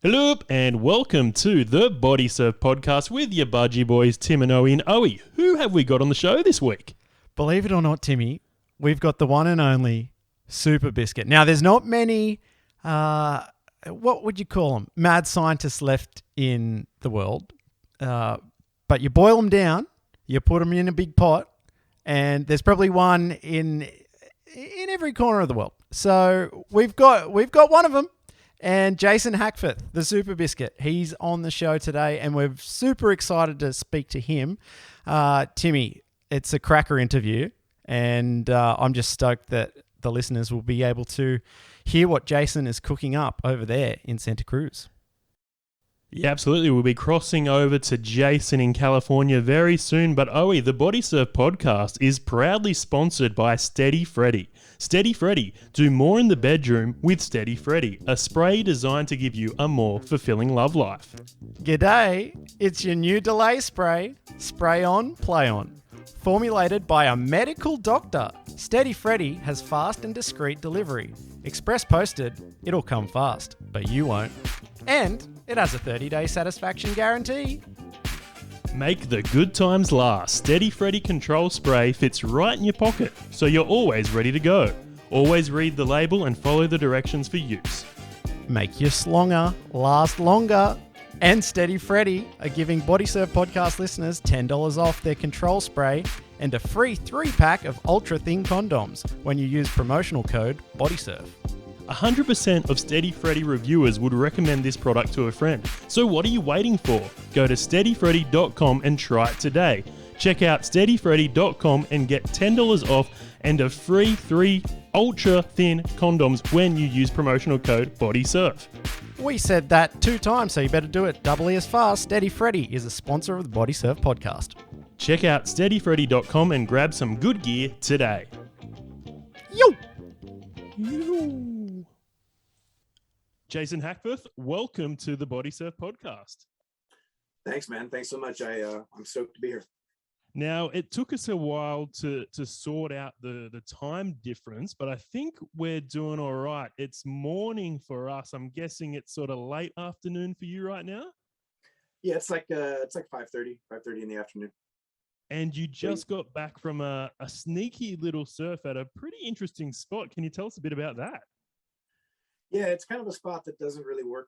Hello and welcome to the Bodysurf Podcast with your budgie boys Tim and Owie. And Owie, who have we got on the show this week? Believe it or not, Timmy, we've got the one and only Superbiscuit. Now, there's not many, what would you call them, mad scientists left in the world. But you boil them down, you put them in a big pot, and there's probably one in every corner of the world. So we've got one of them. And Jason Hackforth, the Superbiscuit, he's on the show today, and we're super excited to speak to him. Timmy, it's a cracker interview, and I'm just stoked that the listeners will be able to hear what Jason is cooking up over there in Santa Cruz. Yeah, absolutely. We'll be crossing over to Jason in California very soon. But Owie, the Bodysurf Podcast is proudly sponsored by Steady Freddy. Steady Freddy, do more in the bedroom with Steady Freddy, a spray designed to give you a more fulfilling love life. G'day, it's your new delay spray. Spray on, play on. Formulated by a medical doctor, Steady Freddy has fast and discreet delivery. Express posted, it'll come fast, but you won't. And it has a 30-day satisfaction guarantee. Make the good times last. Steady Freddy Control Spray fits right in your pocket, so you're always ready to go. Always read the label and follow the directions for use. Make your slonger last longer. And Steady Freddy are giving Bodysurf Podcast listeners $10 off their control spray and a free 3-pack of ultra-thin condoms when you use promotional code BODYSURF. 100% of Steady Freddy reviewers would recommend this product to a friend. So what are you waiting for? Go to steadyfreddy.com and try it today. Check out steadyfreddy.com and get $10 off and a free 3 ultra-thin condoms when you use promotional code BODYSURF. We said that 2 times, so you better do it doubly as fast. Steady Freddy is a sponsor of the Bodysurf Podcast. Check out steadyfreddy.com and grab some good gear today. Yo! Jason Hackforth, welcome to the Bodysurf Podcast. Thanks, man. Thanks so much. I'm stoked to be here. Now, it took us a while to sort out the time difference, but I think we're doing all right. It's morning for us. I'm guessing it's sort of late afternoon for you right now? Yeah, it's like 5:30 in the afternoon. And you just got back from a sneaky little surf at a pretty interesting spot. Can you tell us a bit about that? Yeah, it's kind of a spot that doesn't really work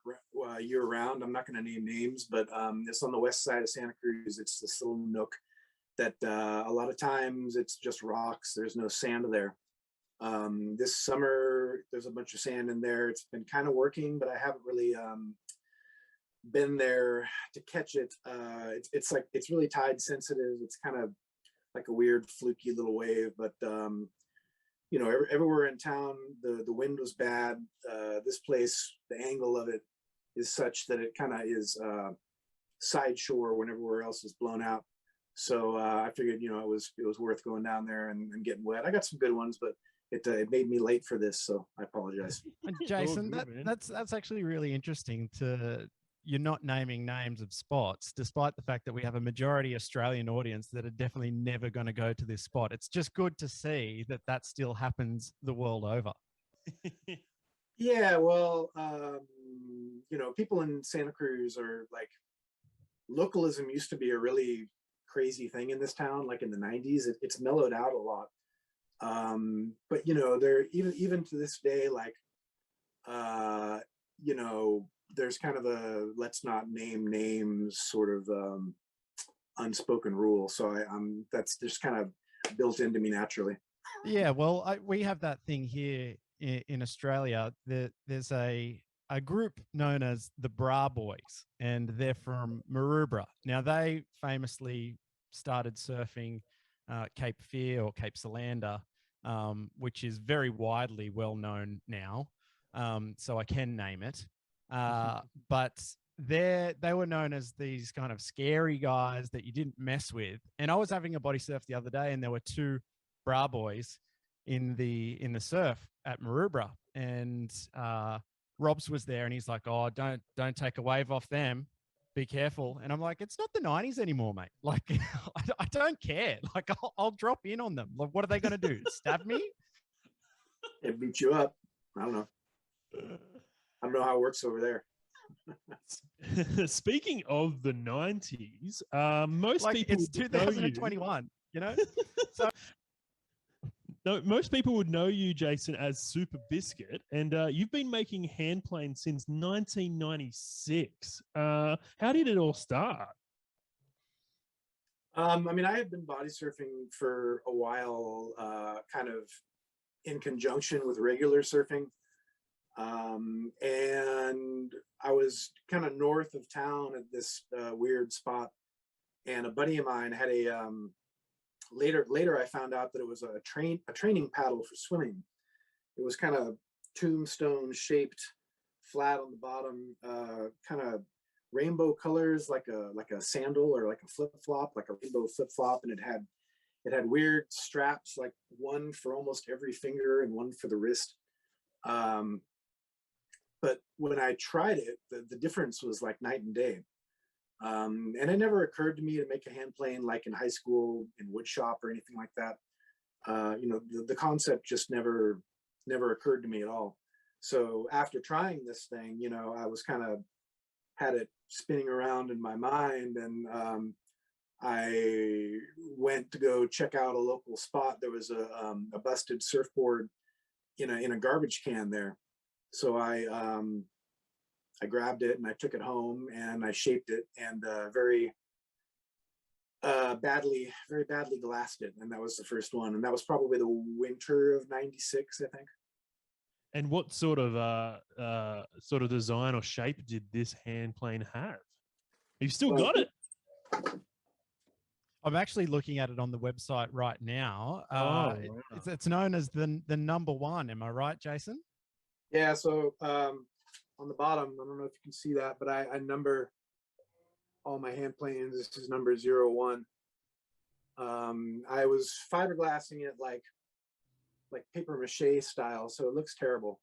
year-round. I'm not going to name names, but it's on the west side of Santa Cruz. It's this little nook that a lot of times it's just rocks. There's no sand there. This summer, there's a bunch of sand in there. It's been kind of working, but I haven't really been there to catch it. It's really tide sensitive. It's kind of like a weird fluky little wave, but everywhere in town, the wind was bad. This place, the angle of it is such that it kind of is side shore when everywhere else is blown out. So I figured, it was worth going down there and getting wet. I got some good ones, but it made me late for this, so I apologize. Jason, that's actually really interesting you're not naming names of spots, despite the fact that we have a majority Australian audience that are definitely never going to go to this spot. It's just good to see that still happens the world over. Yeah, well, people in Santa Cruz are like, localism used to be a really crazy thing in this town. Like in the 90s, it's mellowed out a lot. But they're even to this day, like, there's kind of a let's not name names sort of unspoken rule. So that's just kind of built into me naturally. Yeah, well, we have that thing here in Australia. There's a group known as the Bra Boys, and they're from Maroubra. Now, they famously started surfing Cape Fear or Cape Solander, which is very widely well known now. So I can name it. But they were known as these kind of scary guys that you didn't mess with. And I was having a body surf the other day, and there were 2 Bra Boys in the surf at Maroubra, and Robs was there, and he's like, "Oh, don't take a wave off them. Be careful." And I'm like, "It's not the 90s anymore, mate. Like, I don't care. Like, I'll drop in on them. Like, what are they going to do? Stab me?" It beat you up. I don't know. I don't know how it works over there. Speaking of the 90s, most Like people it's would know you. 2021, you know? So No, most people would know you, Jason, as Superbiscuit, and you've been making hand planes since 1996. How did it all start? I mean, I have been body surfing for a while, kind of in conjunction with regular surfing. And I was kind of north of town at this weird spot, and a buddy of mine had a later I found out that it was a training paddle for swimming. It was kind of tombstone shaped, flat on the bottom, kind of rainbow colors, like a sandal or like a flip flop, like a rainbow flip flop, and it had weird straps, like one for almost every finger and one for the wrist. But when I tried it, the difference was like night and day. And it never occurred to me to make a hand plane like in high school in wood shop or anything like that. The concept just never occurred to me at all. So after trying this thing, I was kind of had it spinning around in my mind, and I went to go check out a local spot. There was a busted surfboard in a garbage can there. So I grabbed it and I took it home and I shaped it, and very badly glassed it. And that was the first one. And that was probably the winter of '96, I think. And what sort of design or shape did this hand plane have? You've still got it. I'm actually looking at it on the website right now. Wow. It's known as the number one. Am I right, Jason? Yeah. So on the bottom, I don't know if you can see that, but I number all my hand planes. This is number 01. I was fiberglassing it like paper mache style, so it looks terrible.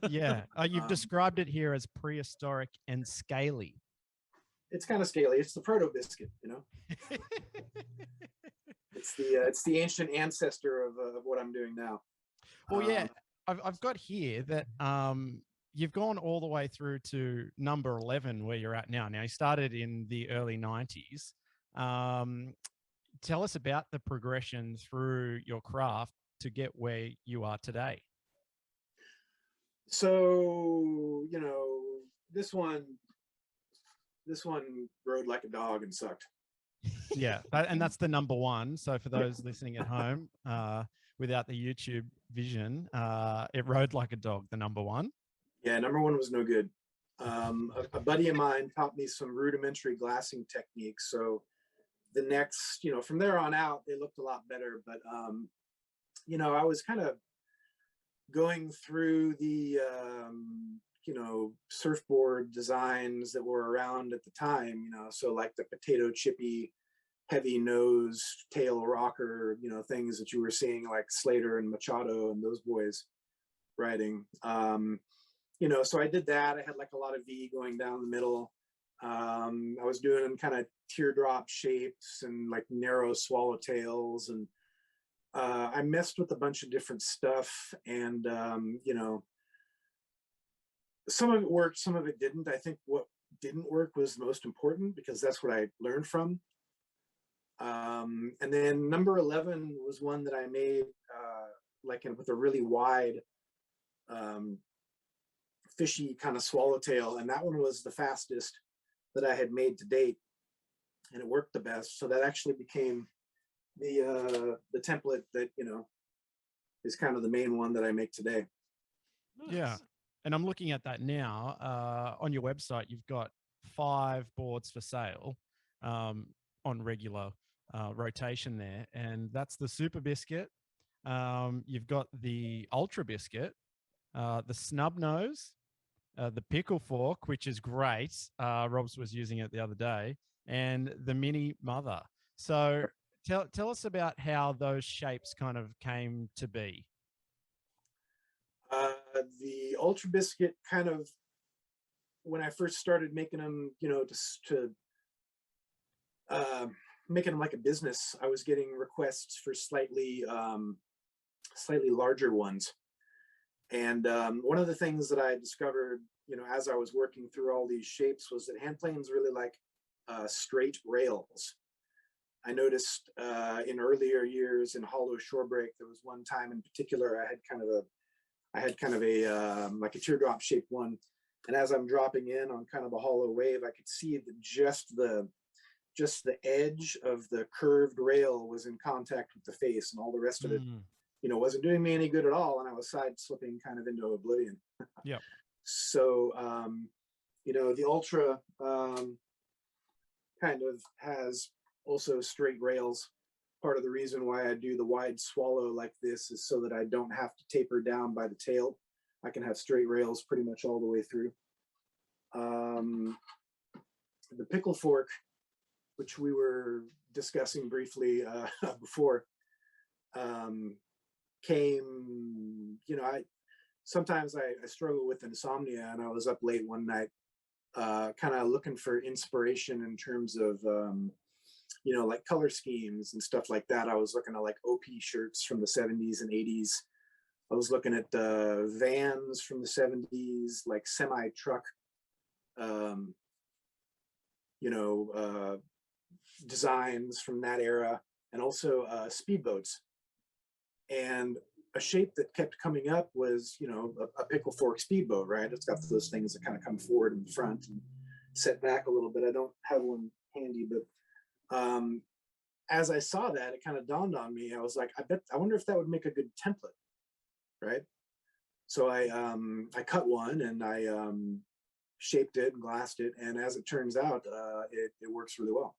Yeah. You've described it here as prehistoric and scaly. It's kind of scaly. It's the proto-biscuit, It's the ancient ancestor of what I'm doing now. Well, yeah, I've got here that you've gone all the way through to number 11 where you're at now. Now, you started in the early 90s. Tell us about the progression through your craft to get where you are today. So, this one rode like a dog and sucked. Yeah, and that's the number one. So for those listening at home, without the YouTube vision, it rode like a dog, the number one. Yeah, number one was no good. A buddy of mine taught me some rudimentary glassing techniques. So the next, from there on out, they looked a lot better. But, I was kind of going through the, surfboard designs that were around at the time, so like the potato chippy, heavy nose, tail rocker, things that you were seeing like Slater and Machado and those boys riding. So I did that. I had like a lot of V going down the middle. I was doing kind of teardrop shapes and like narrow swallowtails, and I messed with a bunch of different stuff, and some of it worked, some of it didn't. I think what didn't work was the most important, because that's what I learned from. And then number 11 was one that I made with a really wide fishy kind of swallowtail, and that one was the fastest that I had made to date, and it worked the best. So that actually became the template that is kind of the main one that I make today. Nice. Yeah, and I'm looking at that now. On your website, you've got 5 boards for sale on regular rotation there, and that's the Superbiscuit. You've got the Ultrabiscuit, the Snub Nose, the Pickle Fork, which is great. Robs was using it the other day, and the Mini Mother. So tell us about how those shapes kind of came to be. The Ultrabiscuit kind of, when I first started making them, just to making them like a business, I was getting requests for slightly larger ones. And one of the things that I discovered, as I was working through all these shapes, was that hand planes really like straight rails. I noticed in earlier years in hollow shore break, there was one time in particular I had kind of a like a teardrop shaped one, and as I'm dropping in on kind of a hollow wave, I could see that just the edge of the curved rail was in contact with the face, and all the rest of it, wasn't doing me any good at all, and I was side slipping kind of into oblivion. Yeah. So the Ultra kind of has also straight rails. Part of the reason why I do the wide swallow like this is so that I don't have to taper down by the tail. I can have straight rails pretty much all the way through. The pickle fork, which we were discussing briefly before, came, sometimes I struggle with insomnia, and I was up late one night kind of looking for inspiration in terms of like color schemes and stuff like that. I was looking at like OP shirts from the 70s and 80s. I was looking at vans from the 70s, like semi-truck, designs from that era, and also speedboats. And a shape that kept coming up was, a pickle fork speedboat, right? It's got those things that kind of come forward in front and set back a little bit. I don't have one handy, but as I saw that, it kind of dawned on me. I was like, I wonder if that would make a good template, right? So I cut one and I shaped it and glassed it, and as it turns out, it works really well.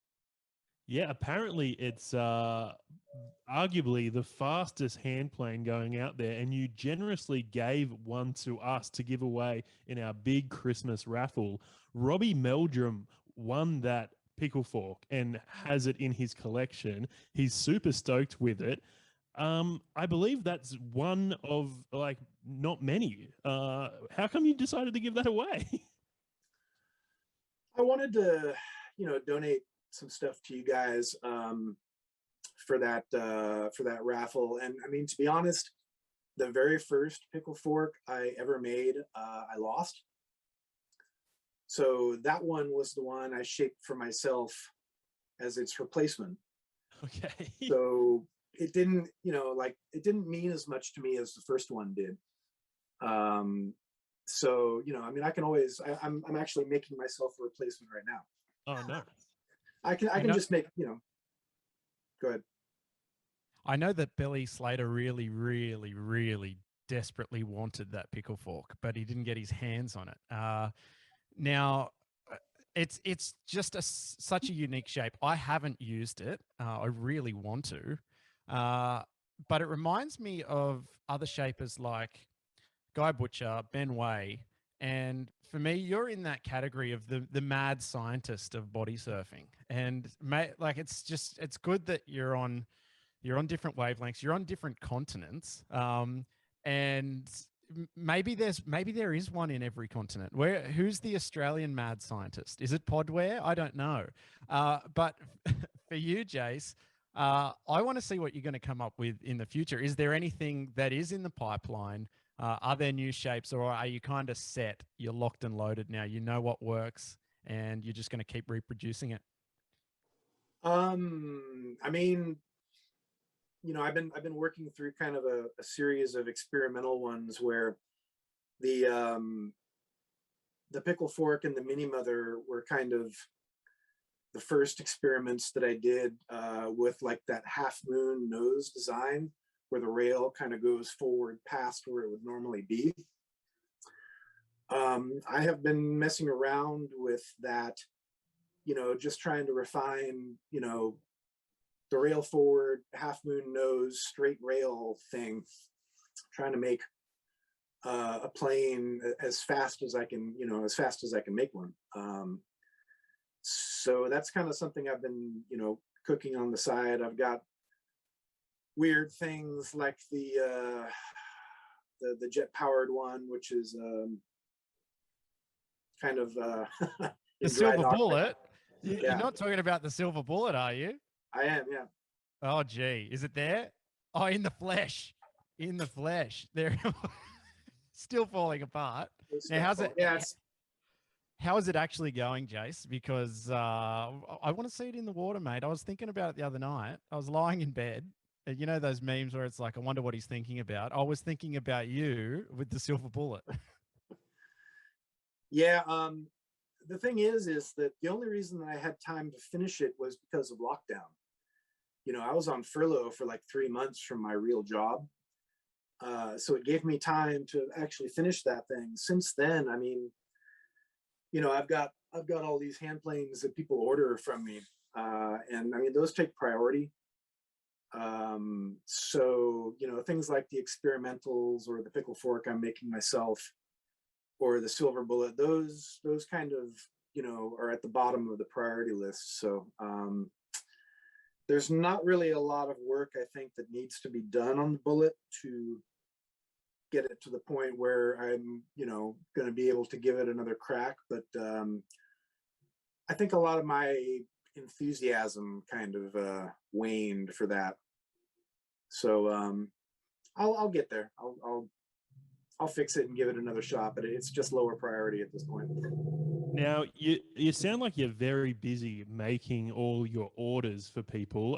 Yeah, apparently it's arguably the fastest hand plane going out there, and you generously gave one to us to give away in our big Christmas raffle. Robbie Meldrum won that pickle fork and has it in his collection. He's super stoked with it. I believe that's one of like not many. How come you decided to give that away? I wanted to, donate some stuff to you guys for that raffle. And I mean, to be honest, the very first pickle fork I ever made, I lost. So that one was the one I shaped for myself as its replacement. Okay. So it didn't, it didn't mean as much to me as the first one did. So, I mean, I can always, I'm actually making myself a replacement right now. Oh, no. I can just make, go ahead. I know that Billy Slater really, really, really desperately wanted that pickle fork, but he didn't get his hands on it. Now, it's just such a unique shape. I haven't used it. I really want to. But it reminds me of other shapers like Guy Butcher, Ben Way. And for me, you're in that category of the mad scientist of body surfing. And it's good that you're on different wavelengths. You're on different continents. And maybe there is one in every continent. Who's the Australian mad scientist? Is it Podware? I don't know. But for you, Jace, I want to see what you're going to come up with in the future. Is there anything that is in the pipeline? Are there new shapes, or are you kind of set? You're locked and loaded now. You know what works, and you're just going to keep reproducing it. I mean, I've been working through kind of a series of experimental ones where the pickle fork and the mini mother were kind of the first experiments that I did with like that half moon nose design, where the rail kind of goes forward past where it would normally be. I have been messing around with that, just trying to refine, the rail forward, half moon nose, straight rail thing, trying to make a plane as fast as I can, make one. So that's kind of something I've been, cooking on the side. I've got weird things like the jet powered one, which is kind of the silver bullet. You're not talking about the silver bullet, are you? I am, yeah. Oh, gee, is it there? Oh, in the flesh, there. Still falling apart. It's Now, how's it? yeah, it's, How is it actually going, Jace? Because I want to see it in the water, mate. I was thinking about it the other night. I was lying in bed. And you know those memes where it's like, I wonder what he's thinking about. I was thinking about you with the silver bullet. yeah. The thing is that the only reason that I had time to finish it was because of lockdown. You know, I was on furlough for like 3 months from my real job. So it gave me time to actually finish that thing. Since then, I mean, you know, I've got all these hand planes that people order from me. And I mean, those take priority. So, you know, things like the experimentals or the pickle fork I'm making myself, or the silver bullet, those kind of, you know, are at the bottom of the priority list. So there's not really a lot of work, I think, that needs to be done on the bullet to get it to the point where I'm, you know, going to be able to give it another crack. But I think a lot of my enthusiasm kind of waned for that. So I'll get there. I'll fix it and give it another shot, but it's just lower priority at this point. Now, you sound like you're very busy making all your orders for people.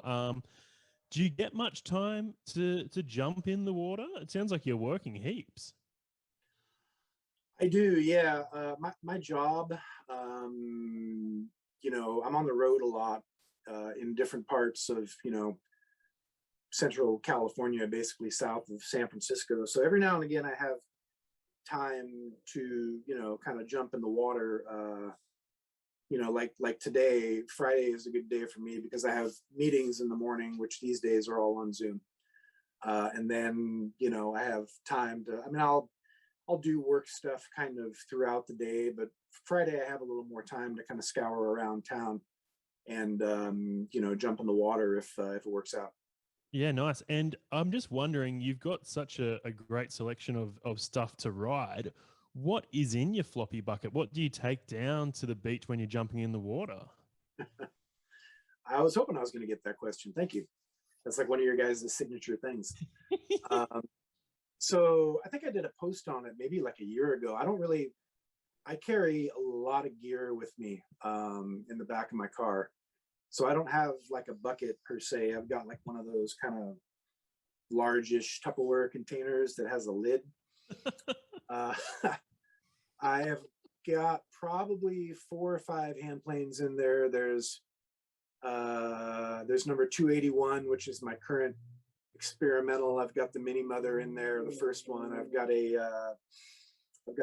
Do you get much time to jump in the water? It sounds like you're working heaps. I do, yeah. My job, you know, I'm on the road a lot in different parts of, you know, Central California, basically south of San Francisco. So every now and again, I have time to, you know, kind of jump in the water. You know, like today, Friday is a good day for me because I have meetings in the morning, which these days are all on Zoom. And then, you know, I have time to, I mean, I'll do work stuff kind of throughout the day, but Friday I have a little more time to kind of scour around town and, you know, jump in the water if it works out. Yeah, nice. And I'm just wondering, you've got such a great selection of stuff to ride. What is in your floppy bucket? What do you take down to the beach when you're jumping in the water? I was hoping I was going to get that question. Thank you. That's like one of your guys' signature things. So I think I did a post on it maybe like a year ago. I carry a lot of gear with me in the back of my car. So I don't have like a bucket per se. I've got like one of those kind of largish Tupperware containers that has a lid. I have got probably 4 or 5 hand planes in there. There's number 281, which is my current experimental. I've got the mini mother in there, the first one. I've got a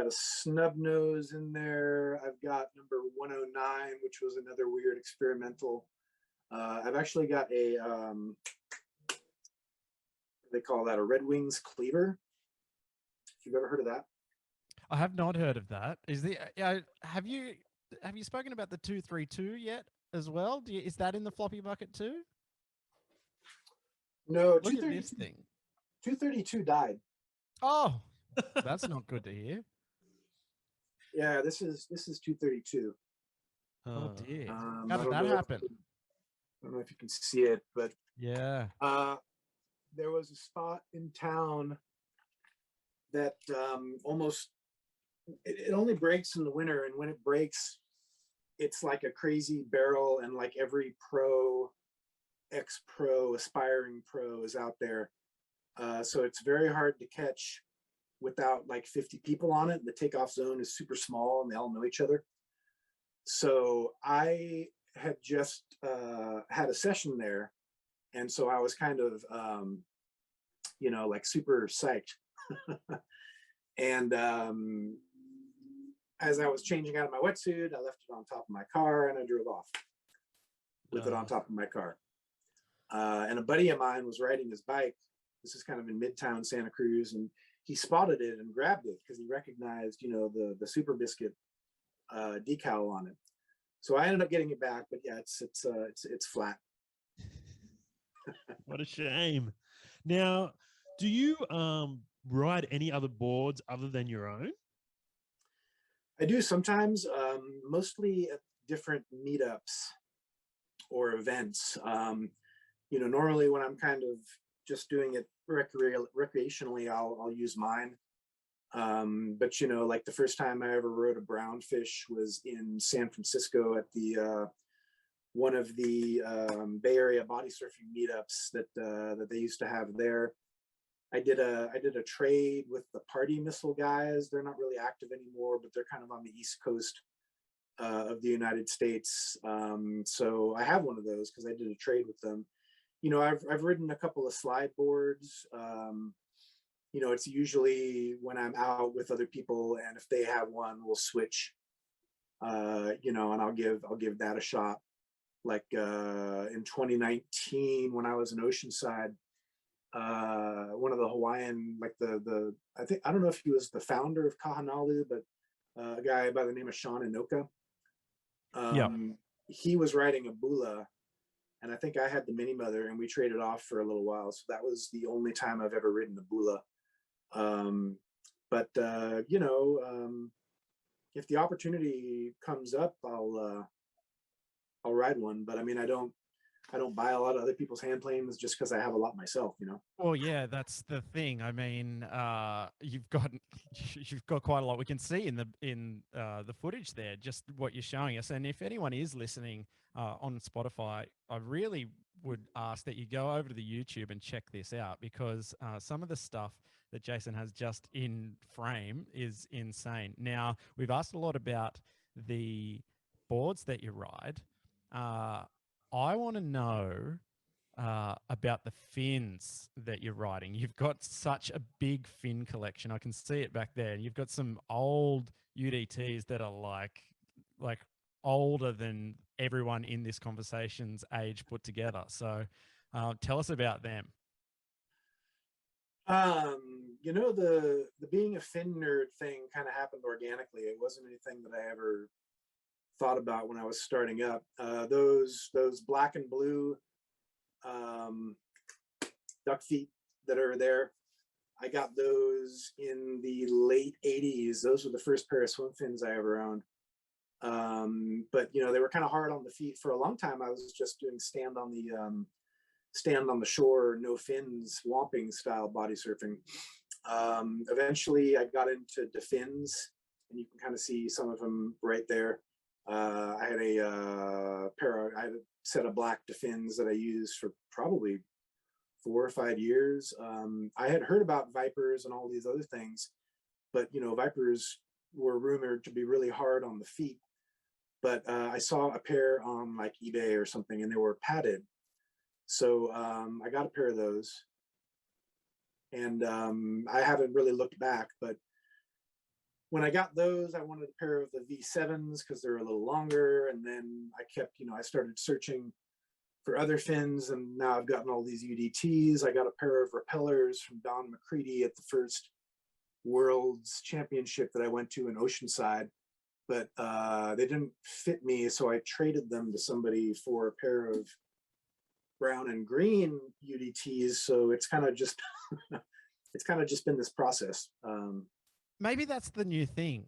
snub nose in there. I've got number 109, which was another weird experimental. I've actually got a they call that a Red Wings cleaver. If you've ever heard of that. I have not heard of that. Have you spoken about the 232 yet as well? Is that in the floppy bucket too? No, Look at this thing. 232 died. Oh, that's not good to hear. Yeah, this is 232. Oh dear. How did that happen? I don't know if you can see it, but yeah. There was a spot in town that almost it only breaks in the winter, and when it breaks, it's like a crazy barrel, and like every pro, ex-pro, aspiring pro is out there. So it's very hard to catch without like 50 people on it. The takeoff zone is super small and they all know each other. So I had just had a session there. And so I was kind of, you know, like super psyched. And as I was changing out of my wetsuit, I left it on top of my car and I drove off with it on top of my car. And a buddy of mine was riding his bike. This is kind of in Midtown Santa Cruz, and he spotted it and grabbed it because he recognized, you know, the Superbiscuit decal on it. So I ended up getting it back, but yeah, it's flat. What a shame. Now, do you ride any other boards other than your own? I do sometimes, mostly at different meetups or events. You know, normally when I'm kind of just doing it recreationally, I'll use mine. But like the first time I ever rode a brown fish was in San Francisco at the one of the Bay Area body surfing meetups that they used to have there. I did a trade with the Party Missile guys. They're not really active anymore, but they're kind of on the East Coast of the United States. So I have one of those because I did a trade with them. I've ridden a couple of slide boards. It's usually when I'm out with other people, and if they have one, we'll switch. And I'll give that a shot. Like in 2019, when I was in Oceanside, one of the Hawaiian, like I don't know if he was the founder of Kahanalu, but a guy by the name of Sean Inoka. He was riding a Bula, and I think I had the Mini Mother, and we traded off for a little while. So that was the only time I've ever ridden a Bula. If the opportunity comes up, I'll ride one. But I mean, I don't buy a lot of other people's hand planes just because I have a lot myself, Well, yeah, that's the thing. I mean, you've got quite a lot. We can see in the footage there, just what you're showing us. And if anyone is listening on Spotify, I really would ask that you go over to the YouTube and check this out, because some of the stuff that Jason has just in frame is insane. Now, we've asked a lot about the boards that you ride. I want to know about the fins that you're riding. You've got such a big fin collection. I can see it back there. You've got some old UDTs that are like older than everyone in this conversation's age put together. So tell us about them. The being a fin nerd thing kind of happened organically. It wasn't anything that I ever thought about when I was starting up. Those black and blue duck feet that are there, I got those in the late 80s. Those were the first pair of swim fins I ever owned. But they were kind of hard on the feet. For a long time I was just doing stand on the shore, no fins, swamping style body surfing. Eventually I got into DeFins, and you can kind of see some of them right there. I had a set of black DeFins that I used for probably 4 or 5 years. I had heard about Vipers and all these other things, but Vipers were rumored to be really hard on the feet. But I saw a pair on like eBay or something, and they were padded. So I got a pair of those, and I haven't really looked back. But when I got those, I wanted a pair of the V7s because they're a little longer. And then I started searching for other fins, and now I've gotten all these UDTs. I got a pair of repellers from Don McCready at the first World's Championship that I went to in Oceanside, but they didn't fit me, so I traded them to somebody for a pair of brown and green UDTs. So it's kind of just been this process. Maybe that's the new thing,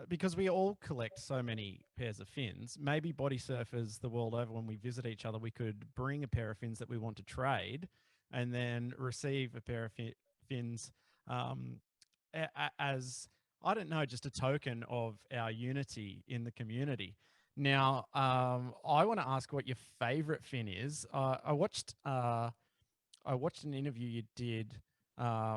because we all collect so many pairs of fins. Maybe body surfers the world over, when we visit each other, we could bring a pair of fins that we want to trade, and then receive a pair of fins as, I don't know, just a token of our unity in the community. Now, I want to ask what your favorite fin is. I watched an interview you did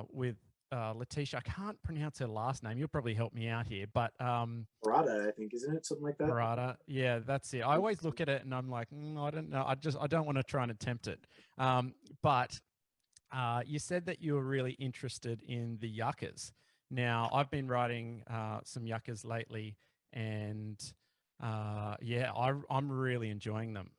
with Letitia. I can't pronounce her last name. You'll probably help me out here, but Barada, I think, isn't it? Something like that. Barada. Yeah, that's it. I always look at it and I'm like, I don't know. I don't want to try and attempt it. But you said that you were really interested in the yuccas. Now, I've been riding some yuccas lately, and I'm really enjoying them.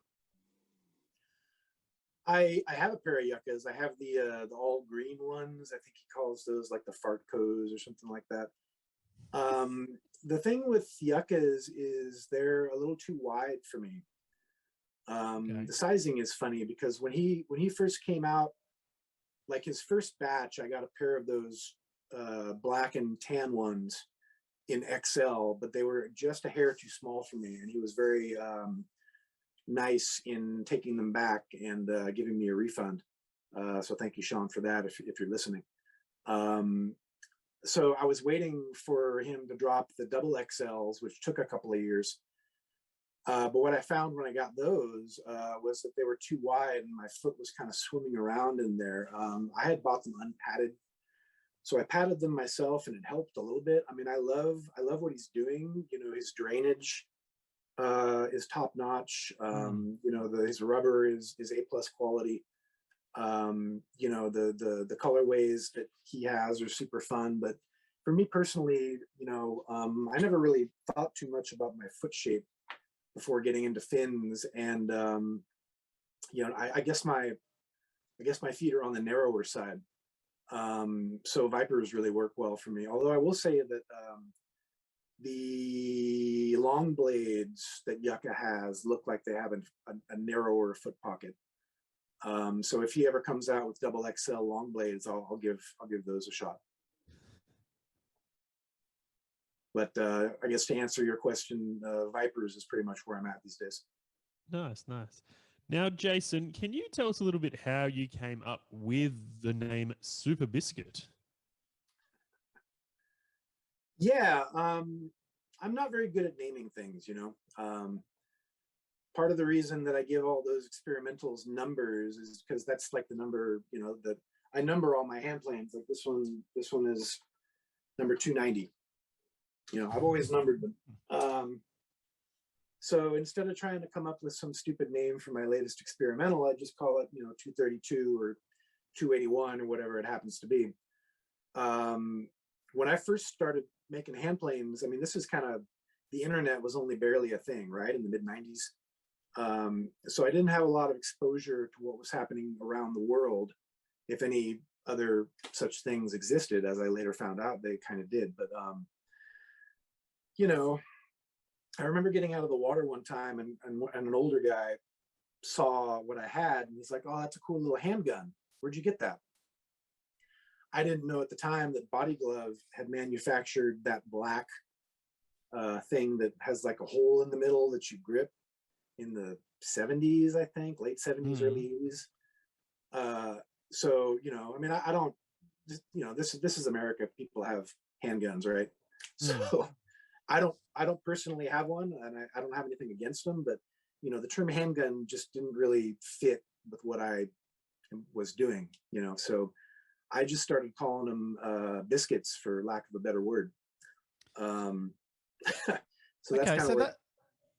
I have a pair of yuccas. I have the all green ones. I think he calls those like the Fartcos or something like that. The thing with yuccas is they're a little too wide for me. Okay. The sizing is funny because when he first came out, like his first batch, I got a pair of those black and tan ones in XL, but they were just a hair too small for me, and he was very nice in taking them back and giving me a refund. So thank you, Sean, for that, if you're listening. So I was waiting for him to drop the double XLs, which took a couple of years. But what I found when I got those was that they were too wide and my foot was kind of swimming around in there. I had bought them unpadded. So I padded them myself and it helped a little bit. I mean, I love what he's doing. You know, his drainage is top notch. You know, his rubber is A+ quality. You know, the colorways that he has are super fun. But for me personally, you know, I never really thought too much about my foot shape before getting into fins. And you know, I guess my feet are on the narrower side. So Vipers really work well for me. Although I will say that the long blades that Yucca has look like they have a narrower foot pocket. So if he ever comes out with double XL long blades, I'll give those a shot. But I guess to answer your question, Vipers is pretty much where I'm at these days. Nice. Now, Jason, can you tell us a little bit how you came up with the name Superbiscuit? Yeah, I'm not very good at naming things, you know. Part of the reason that I give all those experimentals numbers is because that's like the number, you know, that I number all my hand planes. Like this one is number 290. You know, I've always numbered them. So instead of trying to come up with some stupid name for my latest experimental, I just call it, you know, 232 or 281 or whatever it happens to be. When I first started making hand planes, I mean, this is kind of, the internet was only barely a thing, right, in the mid 90s. So I didn't have a lot of exposure to what was happening around the world, if any other such things existed. As I later found out, they kind of did. But you know, I remember getting out of the water one time and an older guy saw what I had and he's like, "Oh, that's a cool little handgun. Where'd you get that?" I didn't know at the time that Body Glove had manufactured that black thing that has like a hole in the middle that you grip in the 70s, I think, late 70s, early 80s. So, you know, I mean, I don't, you know, this is America. People have handguns, right? So I don't personally have one, and I don't have anything against them, but you know, the term handgun just didn't really fit with what I was doing, you know. So I just started calling them biscuits, for lack of a better word. So that's Okay, kind so of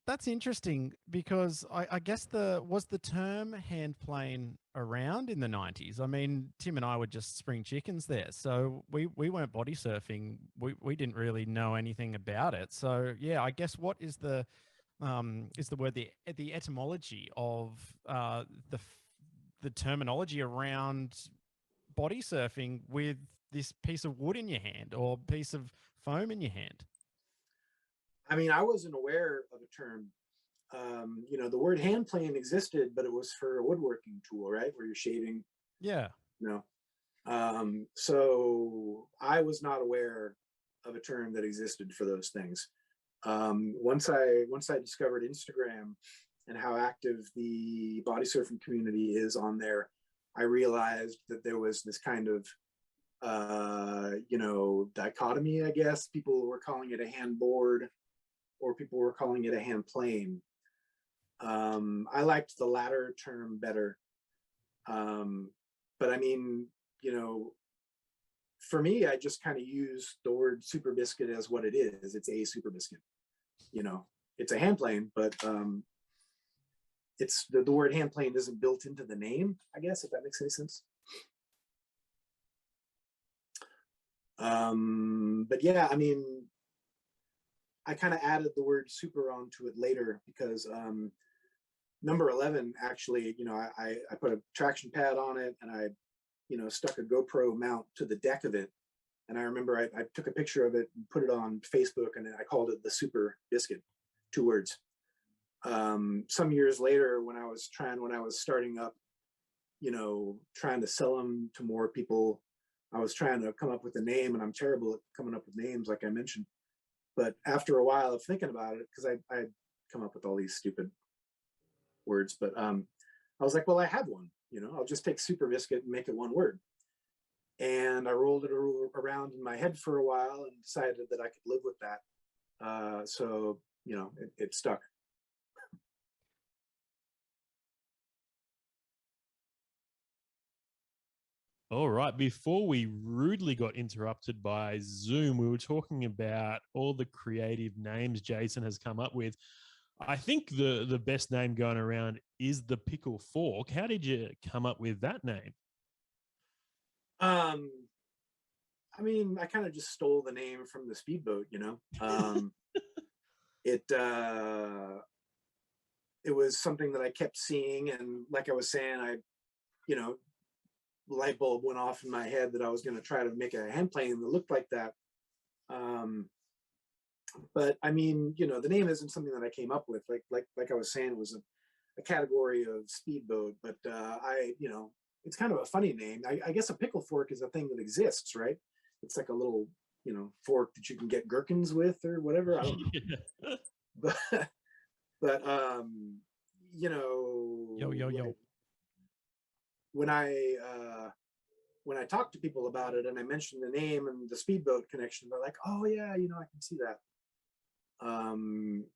that's interesting because I guess was the term hand plane around in the 90s? I mean, Tim and I were just spring chickens there, so we weren't body surfing. We didn't really know anything about it. So yeah, I guess what is the word, the etymology of the terminology around body surfing with this piece of wood in your hand or piece of foam in your hand? I mean, I wasn't aware of a term. You know, the word hand plane existed, but it was for a woodworking tool, right? Where you're shaving. Yeah. You know, so I was not aware of a term that existed for those things. Once I discovered Instagram and how active the body surfing community is on there, I realized that there was this kind of you know, dichotomy, I guess. People were calling it a hand board, or people were calling it a hand plane. I liked the latter term better. But I mean, you know, for me, I just kind of use the word Superbiscuit as what it is. It's a Superbiscuit. You know, it's a hand plane, but it's the word hand plane isn't built into the name, I guess, if that makes any sense. But yeah, I mean, I kind of added the word super onto it later because number 11, actually, you know, I put a traction pad on it and I, you know, stuck a GoPro mount to the deck of it. And I remember I took a picture of it and put it on Facebook and I called it the Superbiscuit, 2 words. Some years later, when I was starting up, you know, trying to sell them to more people, I was trying to come up with a name, and I'm terrible at coming up with names, like I mentioned. But after a while of thinking about it, because I come up with all these stupid words, but I was like, well, I have one, you know, I'll just take Superbiscuit and make it 1 word. and I rolled it around in my head for a while and decided that I could live with that. So, it stuck. All right. Before we rudely got interrupted by Zoom, we were talking about all the creative names Jason has come up with. I think the best name going around is the Pickle Fork. How did you come up with that name? I mean, I kind of just stole the name from the speedboat, it was something that I kept seeing, and like I was saying, light bulb went off in my head that I was going to try to make a hand plane that looked like that. But I mean, the name isn't something that I came up with. Like I was saying, it was a category of speedboat, but it's kind of a funny name. I guess a pickle fork is a thing that exists, right? It's like a little, fork that you can get gherkins with or whatever. I don't know. but Yo. When I talk to people about it and I mention the name and the speedboat connection, they're like, "Oh yeah, I can see that."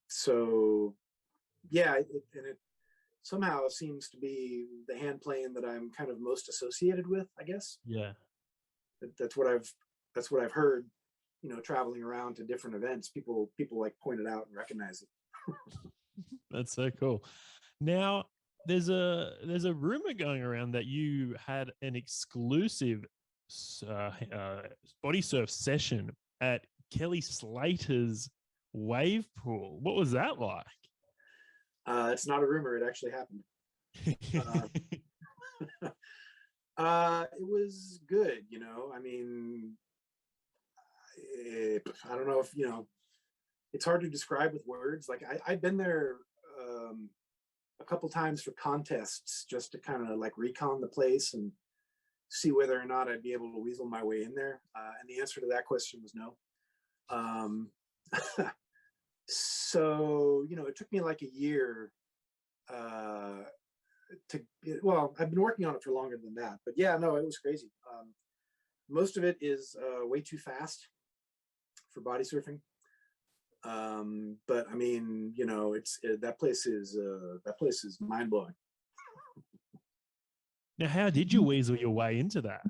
So yeah, it somehow seems to be the hand plane that I'm kind of most associated with, I guess. Yeah, that's what I've heard. Traveling around to different events, people like point it out and recognize it. that's so cool. Now, there's a rumor going around that you had an exclusive Bodysurf session at Kelly Slater's wave pool. What was that like? It's not a rumor. It actually happened. It was good. I mean, I don't know if, it's hard to describe with words. Like I'd been there a couple times for contests just to kind of like recon the place and see whether or not I'd be able to weasel my way in there. And the answer to that question was no. So, it took me like a year I've been working on it for longer than that, but yeah, no, it was crazy. Most of it is way too fast for body surfing. But I mean, that place is mind blowing. Now, how did you weasel your way into that?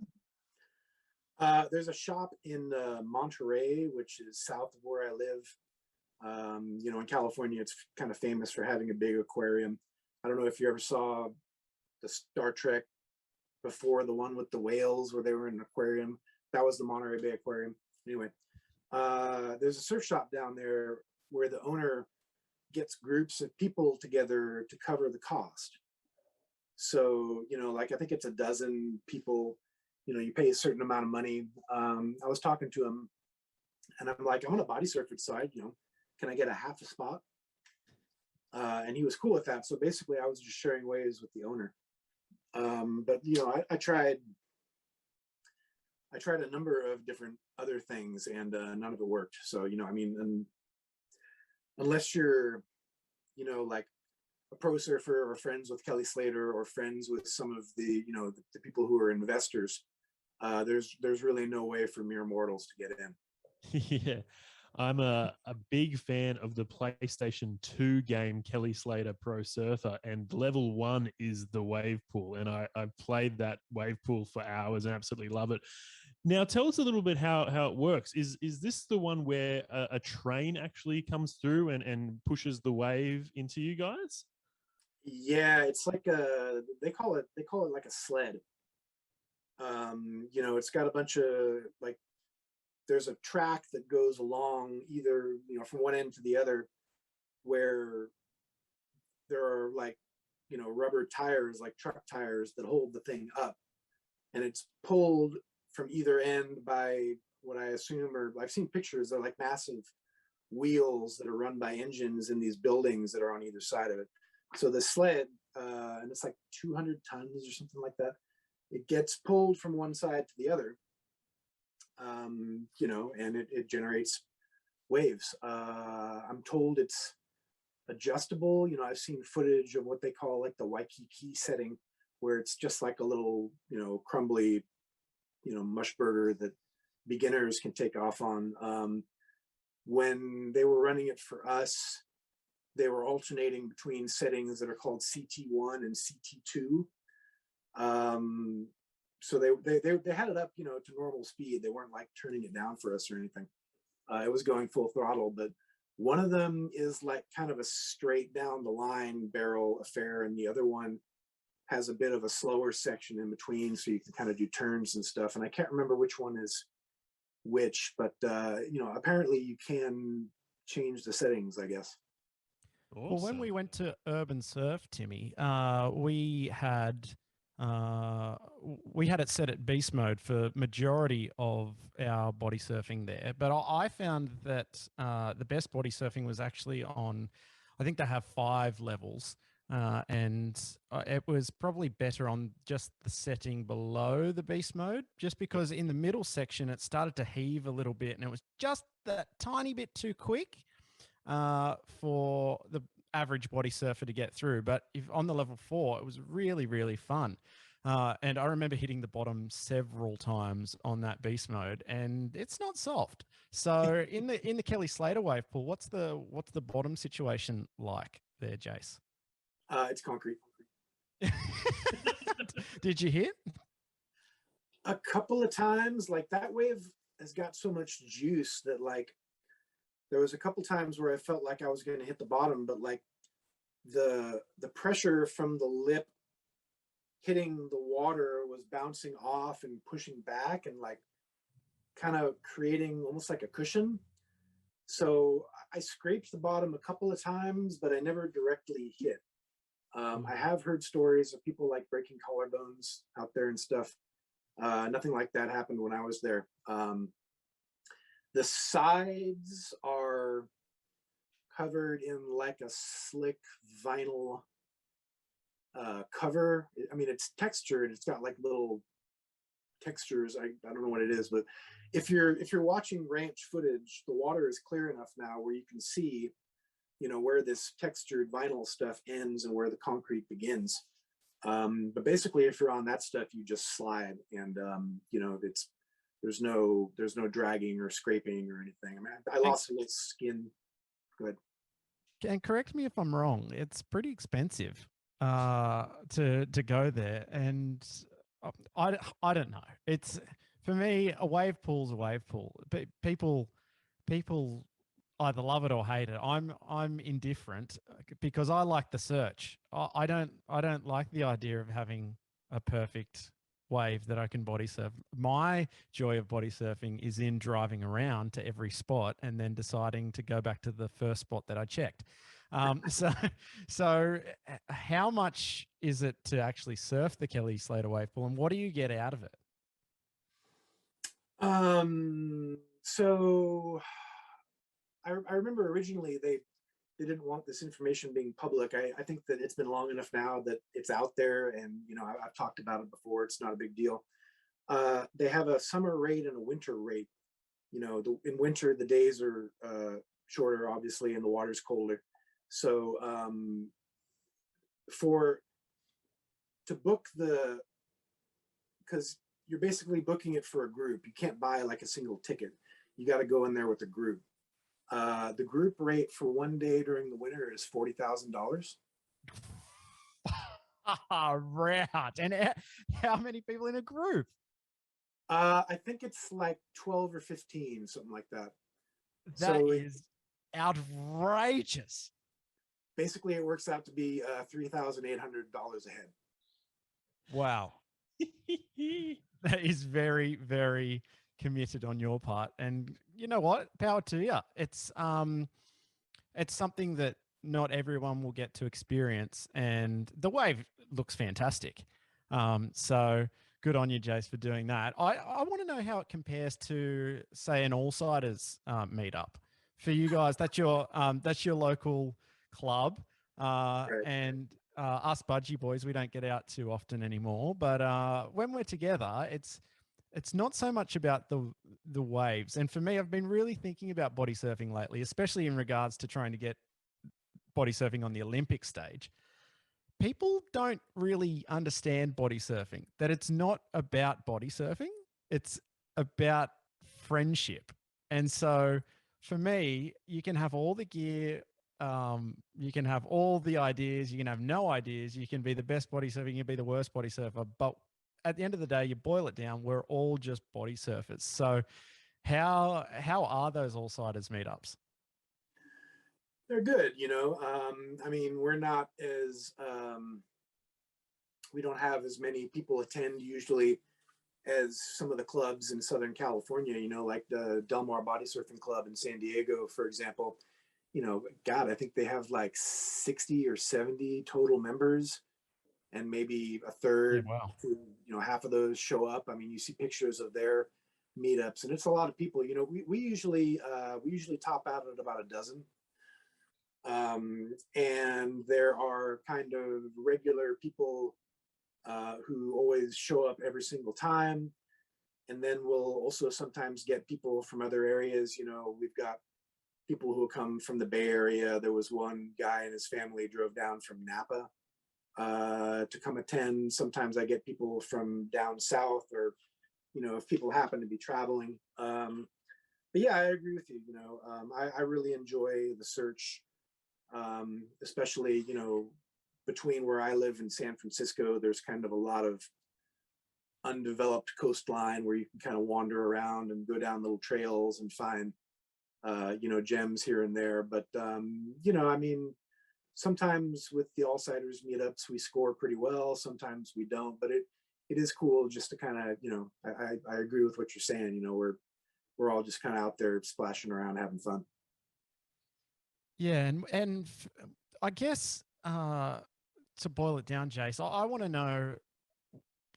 There's a shop in Monterey, which is south of where I live. In California, it's kind of famous for having a big aquarium. I don't know if you ever saw the Star Trek before, the one with the whales where they were in an aquarium. That was the Monterey Bay Aquarium. Anyway, there's a surf shop down there where the owner gets groups of people together to cover the cost. So, like I think it's a dozen people, you pay a certain amount of money. I was talking to him and I'm like, I want a body surf side, can I get a half a spot? And he was cool with that. So basically I was just sharing waves with the owner. But I tried a number of different other things and none of it worked. So, unless you're, like a pro surfer or friends with Kelly Slater or friends with some of the, the people who are investors, there's really no way for mere mortals to get in. Yeah. I'm a big fan of the PlayStation 2 game Kelly Slater Pro Surfer, and level 1 is the wave pool. And I played that wave pool for hours and absolutely love it. Now, tell us a little bit how it works. Is this the one where a train actually comes through and pushes the wave into you guys? Yeah, it's like they call it like a sled. It's got a bunch of like, there's a track that goes along either, from one end to the other, where there are like, rubber tires, like truck tires that hold the thing up, and it's pulled from either end by what I assume, or I've seen pictures, they're like massive wheels that are run by engines in these buildings that are on either side of it. So the sled, and it's like 200 tons or something like that, it gets pulled from one side to the other. And it generates waves. I'm told it's adjustable. I've seen footage of what they call like the Waikiki setting, where it's just like a little, crumbly mush burger that beginners can take off on. When they were running it for us, they were alternating between settings that are called CT1 and CT2. So they had it up, to normal speed. They weren't like turning it down for us or anything. It was going full throttle, but one of them is like kind of a straight down the line barrel affair, and the other one has a bit of a slower section in between, so you can kind of do turns and stuff. And I can't remember which one is which, but apparently you can change the settings, I guess. Awesome. Well, when we went to Urban Surf, Timmy, we had it set at beast mode for majority of our body surfing there. But I found that the best body surfing was actually on, I think they have 5 levels. And it was probably better on just the setting below the beast mode, just because in the middle section, it started to heave a little bit and it was just that tiny bit too quick for the average body surfer to get through. But if on the level 4, it was really, really fun. And I remember hitting the bottom several times on that beast mode, and it's not soft. So in the Kelly Slater wave pool, what's the bottom situation like there, Jace? It's concrete. Did you hit? A couple of times. Like, that wave has got so much juice that, like, there was a couple times where I felt like I was going to hit the bottom, but like the pressure from the lip hitting the water was bouncing off and pushing back and like kind of creating almost like a cushion. So I scraped the bottom a couple of times, but I never directly hit. I have heard stories of people like breaking collarbones out there and stuff. Nothing like that happened when I was there. The sides are covered in like a slick vinyl cover. I mean, it's textured. It's got like little textures. I don't know what it is, but if you're watching ranch footage, the water is clear enough now where you can see, where this textured vinyl stuff ends and where the concrete begins. But basically, if you're on that stuff, you just slide, and there's no dragging or scraping or anything. I mean, I lost a little skin. Go ahead. And correct me if I'm wrong. It's pretty expensive to go there, and I don't know. It's, for me, a wave pool's a wave pool. But people either love it or hate it. I'm indifferent because I like the search. I don't like the idea of having a perfect wave that I can body surf. My joy of body surfing is in driving around to every spot and then deciding to go back to the first spot that I checked. So how much is it to actually surf the Kelly Slater wave pool, and what do you get out of it? So I remember originally they didn't want this information being public. I think that it's been long enough now that it's out there, and I've talked about it before. It's not a big deal. They have a summer rate and a winter rate. In winter the days are shorter, obviously, and the water's colder. So to book because you're basically booking it for a group. You can't buy like a single ticket. You got to go in there with a group. The group rate for one day during the winter is $40,000. Right. And how many people in a group? I think it's like 12 or 15, something like that. That is outrageous. Basically, it works out to be $3,800 a head. Wow. That is very, very committed on your part, and you know what, power to you. It's something that not everyone will get to experience, and the wave looks fantastic. So good on you, Jace, for doing that. I want to know how it compares to, say, an all-siders meetup for you guys. That's your local club, Right. And us budgie boys, we don't get out too often anymore, but when we're together, it's not so much about the waves. And for me, I've been really thinking about body surfing lately, especially in regards to trying to get body surfing on the Olympic stage. People don't really understand body surfing, that it's not about body surfing. it's about friendship. And so for me, you can have all the gear, you can have all the ideas, you can have no ideas, you can be the best body surfer, you can be the worst body surfer, but at the end of the day, you boil it down, we're all just body surfers. So how are those all-siders meetups? They're good, you know. I mean, we're not as we don't have as many people attend usually as some of the clubs in Southern California, you know, like the Del Mar Body Surfing Club in San Diego, for example. You know, God, I think they have like 60 or 70 total members, and maybe a third, Yeah, wow. to, you know, half of those show up. I mean, you see pictures of their meetups, and it's a lot of people. You know, we usually top out at about a dozen. And there are kind of regular people who always show up every single time. And then we'll also sometimes get people from other areas. You know, we've got people who come from the Bay Area. There was one guy and his family drove down from Napa to come attend. Sometimes I get people from down south, or, you know, if people happen to be traveling. But yeah, I agree with you. You know, I really enjoy the search, especially, you know, between where I live in San Francisco. There's kind of a lot of undeveloped coastline where you can kind of wander around and go down little trails and find, you know, gems here and there. But, you know, I mean, sometimes with the All-Siders meetups, we score pretty well. Sometimes we don't, but it is cool just to kind of, you know, I agree with what you're saying. You know, we're all just kind of out there splashing around, having fun. Yeah, and I guess to boil it down, Jace, I want to know,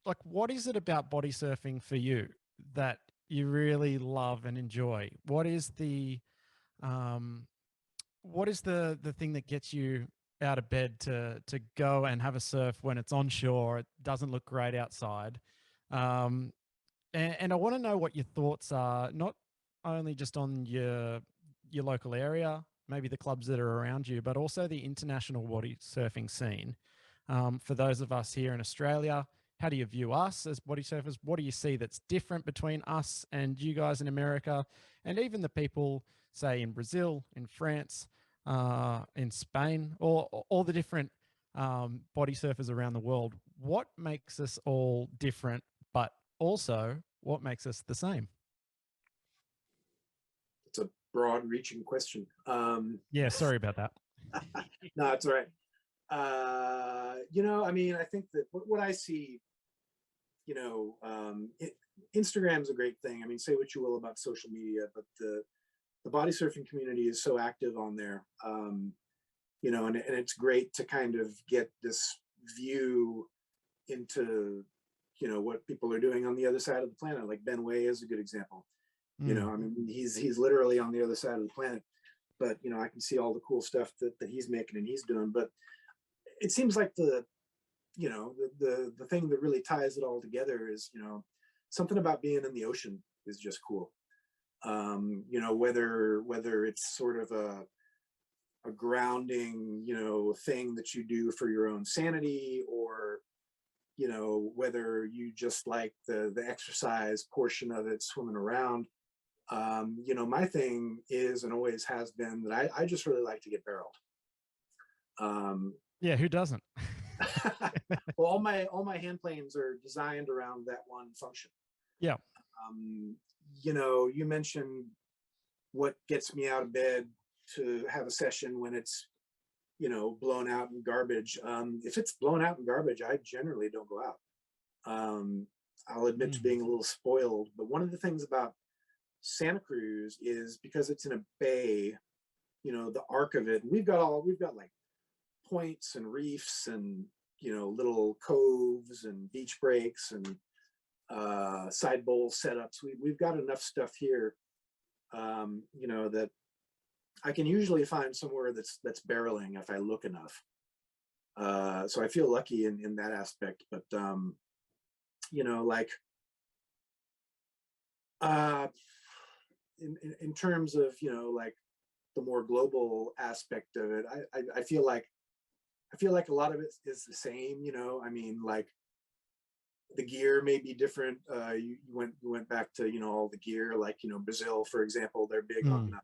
like, what is it about body surfing for you that you really love and enjoy? What is the thing that gets you out of bed to go and have a surf when it's on shore? It doesn't look great outside. And I want to know what your thoughts are, not only just on your local area, maybe the clubs that are around you, but also the international body surfing scene. For those of us here in Australia, how do you view us as body surfers? What do you see that's different between us and you guys in America, and even the people, say, in Brazil, in France, in Spain, or all the different body surfers around the world? What makes us all different, but also what makes us the same? It's a broad reaching question. Yeah, sorry about that. No, it's all right. You know, I mean, I think that what I see, you know, Instagram's a great thing. I mean, say what you will about social media, but the body surfing community is so active on there. You know, and it's great to kind of get this view into, you know, what people are doing on the other side of the planet. Like Ben Way is a good example. You know, I mean, he's literally on the other side of the planet, but, you know, I can see all the cool stuff that he's making and he's doing. But it seems like you know, the thing that really ties it all together is, you know, something about being in the ocean is just cool. You know, whether it's sort of a grounding, you know, thing that you do for your own sanity, or, you know, whether you just like the exercise portion of it, swimming around. You know, my thing is, and always has been, that I just really like to get barreled. Yeah, who doesn't? Well, all my hand planes are designed around that one function. Yeah. You know, you mentioned what gets me out of bed to have a session when it's, you know, blown out in garbage. If it's blown out in garbage, I generally don't go out. I'll admit to being a little spoiled, but one of the things about Santa Cruz is, because it's in a bay, you know, the arc of it, we've got like points and reefs and, you know, little coves and beach breaks and side bowl setups. We've got enough stuff here, you know, that I can usually find somewhere that's barreling if I look enough. So I feel lucky in that aspect. But you know, like in terms of, you know, like the more global aspect of it, I feel like a lot of it is the same. You know, I mean, like the gear may be different. You went back to, you know, all the gear, like, you know, Brazil, for example, they're big on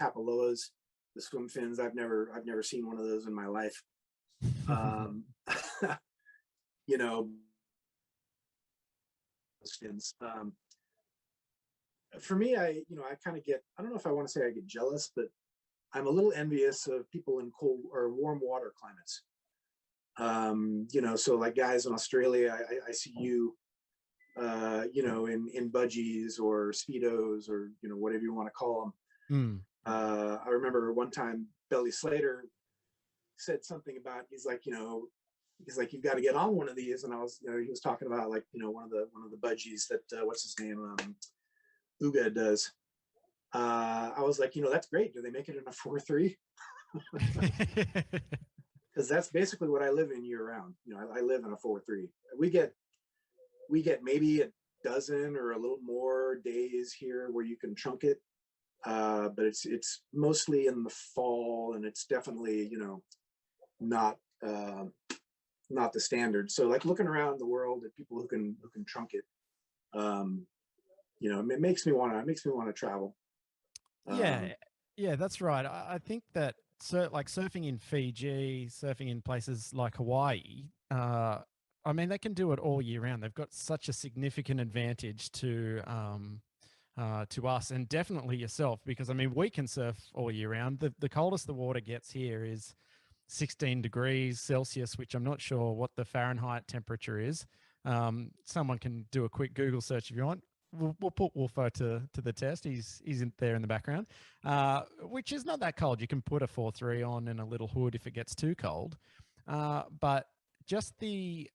capaloas, the swim fins. I've never seen one of those in my life. You know, fins. For me, I kind of get, I don't know if I want to say I get jealous, but I'm a little envious of people in cold or warm water climates. You know, so like guys in Australia, I see you, you know, in budgies or Speedos or, you know, whatever you want to call them. I remember one time Belly Slater said something about, he's like, you've got to get on one of these. And I was, you know, he was talking about like, you know, one of the budgies that, what's his name? Uga does. I was like, you know, that's great. Do they make it in a 4.3? Because that's basically what I live in year round. You know, I live in a 4.3. We get maybe a dozen or a little more days here where you can trunk it, but it's mostly in the fall, and it's definitely, you know, not the standard. So like looking around the world at people who can trunk it, you know, it makes me want to travel. Yeah, that's right. I think that like surfing in Fiji, surfing in places like Hawaii, I mean, they can do it all year round. They've got such a significant advantage to us, and definitely yourself, because I mean, we can surf all year round. The coldest the water gets here is 16 degrees Celsius, which I'm not sure what the Fahrenheit temperature is. Someone can do a quick Google search if you want. We'll put Wolfo to the test. He's in there in the background, which is not that cold. You can put a 4.3 on and a little hood if it gets too cold. But just the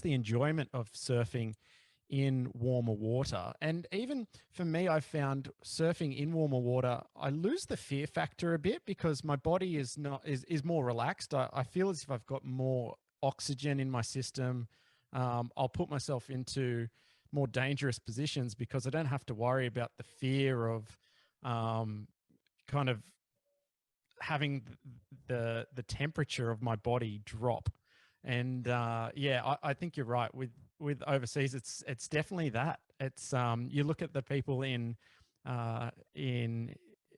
enjoyment of surfing in warmer water, and even for me, I found surfing in warmer water, I lose the fear factor a bit because my body is more relaxed. I feel as if I've got more oxygen in my system. I'll put myself into more dangerous positions because I don't have to worry about the fear of kind of having the temperature of my body drop. And I think you're right with overseas. It's definitely that. It's you look at the people in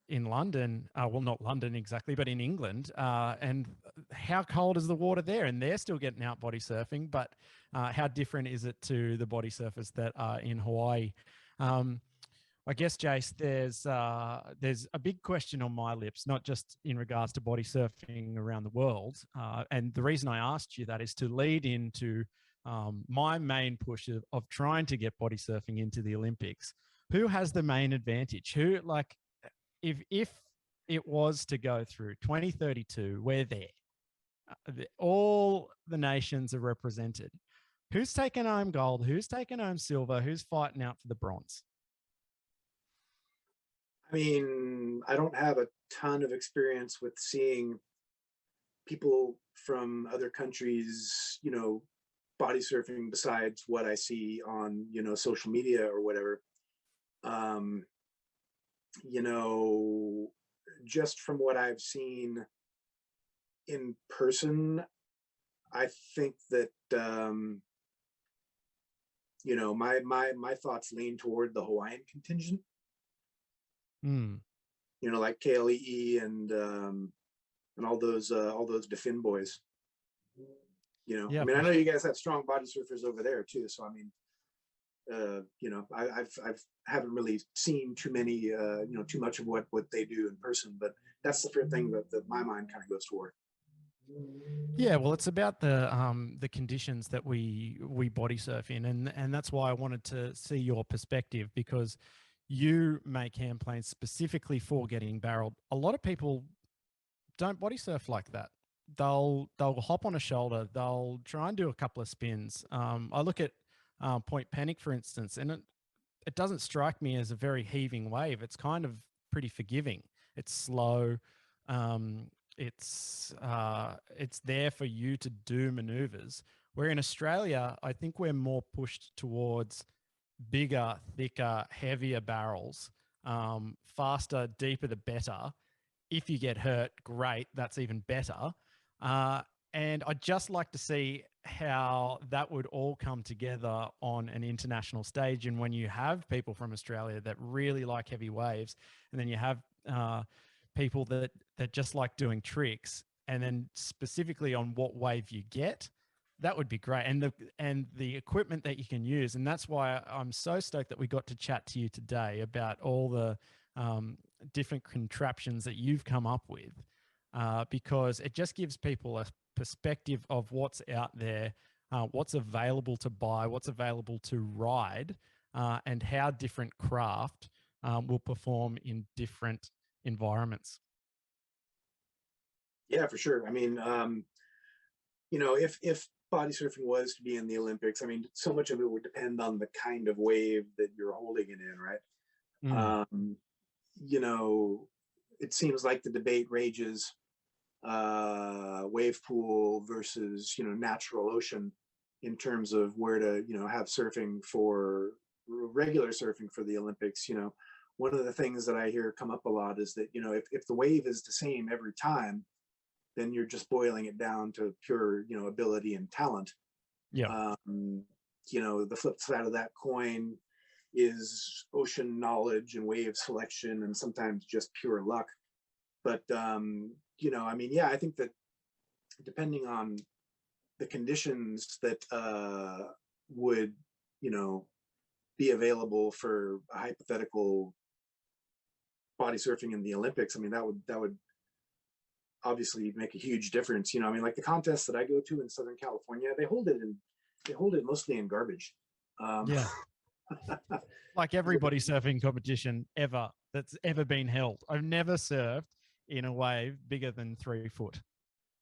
London, well, not London exactly, but in England, and how cold is the water there? And they're still getting out body surfing, but how different is it to the body surfers that are in Hawaii? I guess, Jace, there's a big question on my lips, not just in regards to body surfing around the world. And the reason I asked you that is to lead into my main push of trying to get body surfing into the Olympics. Who has the main advantage? Who, like, if it was to go through 2032, we're there. All the nations are represented. Who's taking home gold? Who's taking home silver? Who's fighting out for the bronze? I mean, I don't have a ton of experience with seeing people from other countries, you know, body surfing besides what I see on, you know, social media or whatever. You know, just from what I've seen in person, I think that, you know, my thoughts lean toward the Hawaiian contingent. You know, like KLEE and all those DeFin boys. You know, yeah, I mean, I know you guys have strong body surfers over there too. So I mean, you know, I haven't really seen too many, you know, too much of what they do in person, but that's the first thing that my mind kind of goes toward. Yeah, well, it's about the conditions that we body surf in, and that's why I wanted to see your perspective, because you make hand planes specifically for getting barreled. A lot of people don't body surf like that. They'll hop on a shoulder. They'll try and do a couple of spins. I look at Point Panic, for instance, and it doesn't strike me as a very heaving wave. It's kind of pretty forgiving. It's slow. It's there for you to do maneuvers. Where in Australia, I think we're more pushed towards bigger, thicker, heavier barrels, faster, deeper, the better. If you get hurt, great, that's even better. And I'd just like to see how that would all come together on an international stage. And when you have people from Australia that really like heavy waves, and then you have people that just like doing tricks, and then specifically on what wave you get, that would be great. And the equipment that you can use. And that's why I'm so stoked that we got to chat to you today about all the different contraptions that you've come up with, because it just gives people a perspective of what's out there, what's available to buy, what's available to ride, and how different craft will perform in different environments. Yeah, for sure. I mean, if body surfing was to be in the Olympics, I mean, so much of it would depend on the kind of wave that you're holding it in, right? It seems like the debate rages, wave pool versus, natural ocean, in terms of where to, have surfing for regular surfing for the Olympics. One of the things that I hear come up a lot is that, if the wave is the same every time, then you're just boiling it down to pure, ability and talent. Yeah. The flip side of that coin is ocean knowledge and wave selection, and sometimes just pure luck. But, I think that depending on the conditions that would, be available for a hypothetical body surfing in the Olympics, I mean, that would obviously make a huge difference. Like the contests that I go to in Southern California, they hold it mostly in garbage. Yeah. Like every body surfing competition that's ever been held. I've never surfed in a wave bigger than 3 foot.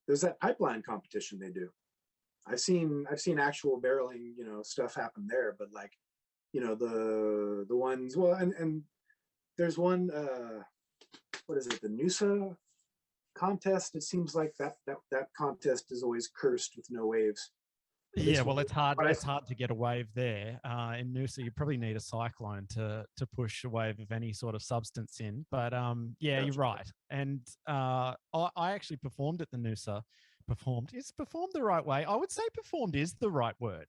There's that pipeline competition they do. I've seen actual barreling, stuff happen there, but like, the ones, well, and there's one, what is it? The Noosa contest. It seems like that contest is always cursed with no waves. Yeah, well, it's hard. It's hard to get a wave there. In Noosa, you probably need a cyclone to push a wave of any sort of substance in. But yeah, you're right. And I actually performed at the Noosa. Is performed the right way? I would say performed is the right word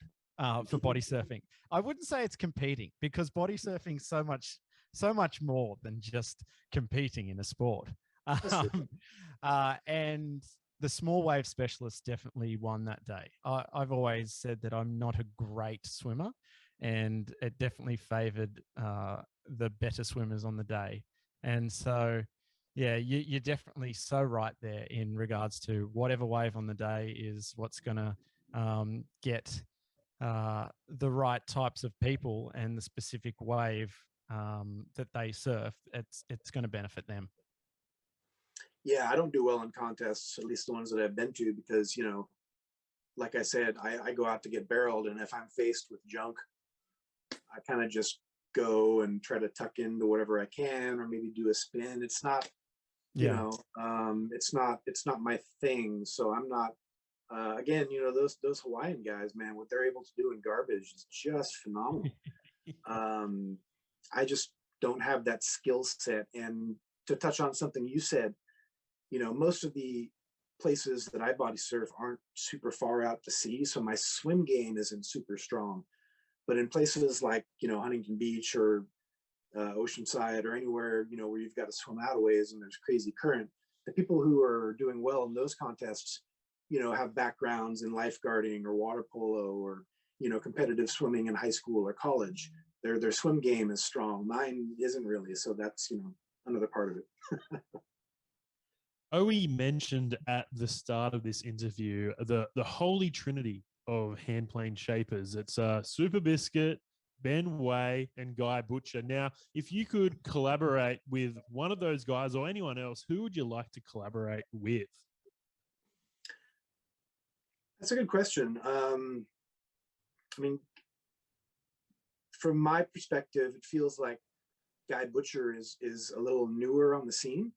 for body surfing. I wouldn't say it's competing, because body surfing so much more than just competing in a sport. And the small wave specialist definitely won that day. I've always said that I'm not a great swimmer, and it definitely favored the better swimmers on the day. And so, yeah, you're definitely so right there in regards to whatever wave on the day is what's going to get the right types of people and the specific wave that they surf. It's going to benefit them. Yeah, I don't do well in contests, at least the ones that I've been to, because, like I said, I go out to get barreled, and if I'm faced with junk, I kind of just go and try to tuck into whatever I can, or maybe do a spin. It's not, it's not my thing. So I'm not, again, those Hawaiian guys, man, what they're able to do in garbage is just phenomenal. I just don't have that skill set. And to touch on something you said, most of the places that I body surf aren't super far out to sea, so my swim game isn't super strong. But in places like, Huntington Beach or Oceanside, or anywhere, where you've got to swim out a ways and there's crazy current, the people who are doing well in those contests, have backgrounds in lifeguarding or water polo, or, competitive swimming in high school or college. Their swim game is strong. Mine isn't really. So that's, another part of it. Owie mentioned at the start of this interview the holy trinity of hand plane shapers. It's Superbiscuit, Ben Way, and Guy Butcher. Now, if you could collaborate with one of those guys or anyone else, who would you like to collaborate with? That's a good question. I mean, from my perspective, it feels like Guy Butcher is a little newer on the scene.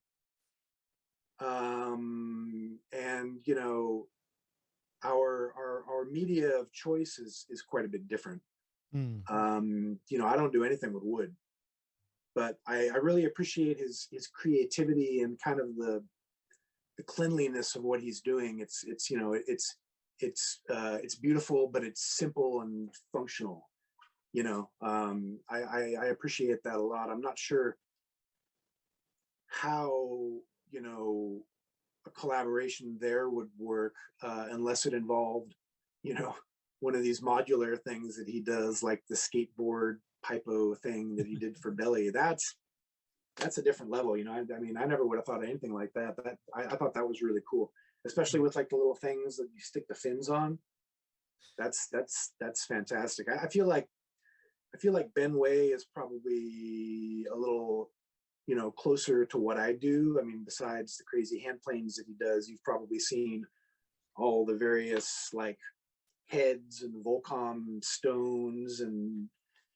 And our media of choice is quite a bit different. I don't do anything with wood, but I really appreciate his creativity and kind of the cleanliness of what he's doing. It's it's beautiful, but it's simple and functional. You know, I appreciate that a lot. I'm not sure how, you know, a collaboration there would work unless it involved, you know, one of these modular things that he does, like the skateboard hypo thing that he did for Belly. That's a different level, you know. I mean, I never would have thought of anything like that. I thought that was really cool, especially with like the little things that you stick the fins on. That's fantastic. I feel like Ben Way is probably a little, you know, closer to what I do. I mean, besides the crazy hand planes that he does, you've probably seen all the various like heads and Volcom stones, and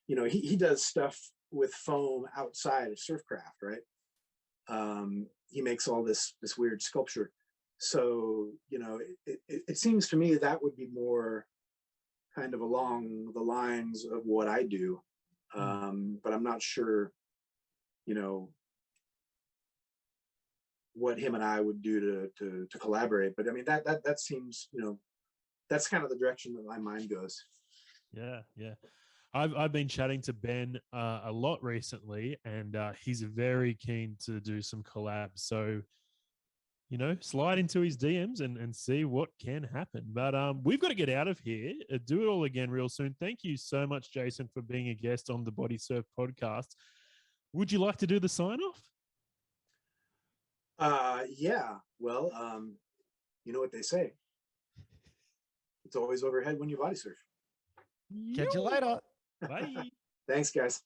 you know, he does stuff with foam outside of Surfcraft, right? He makes all this weird sculpture. So, you know, it seems to me that would be more kind of along the lines of what I do. But I'm not sure, you know, what him and I would do to collaborate. But I mean, that seems, you know, that's kind of the direction that my mind goes. Yeah. I've been chatting to Ben a lot recently, and he's very keen to do some collabs. So, you know, slide into his DMs and see what can happen. But we've got to get out of here. Do it all again real soon. Thank you so much, Jason, for being a guest on the Bodysurf podcast. Would you like to do the sign off? Yeah. Well, you know what they say. It's always overhead when you body surf. Catch you later. Bye. Thanks, guys.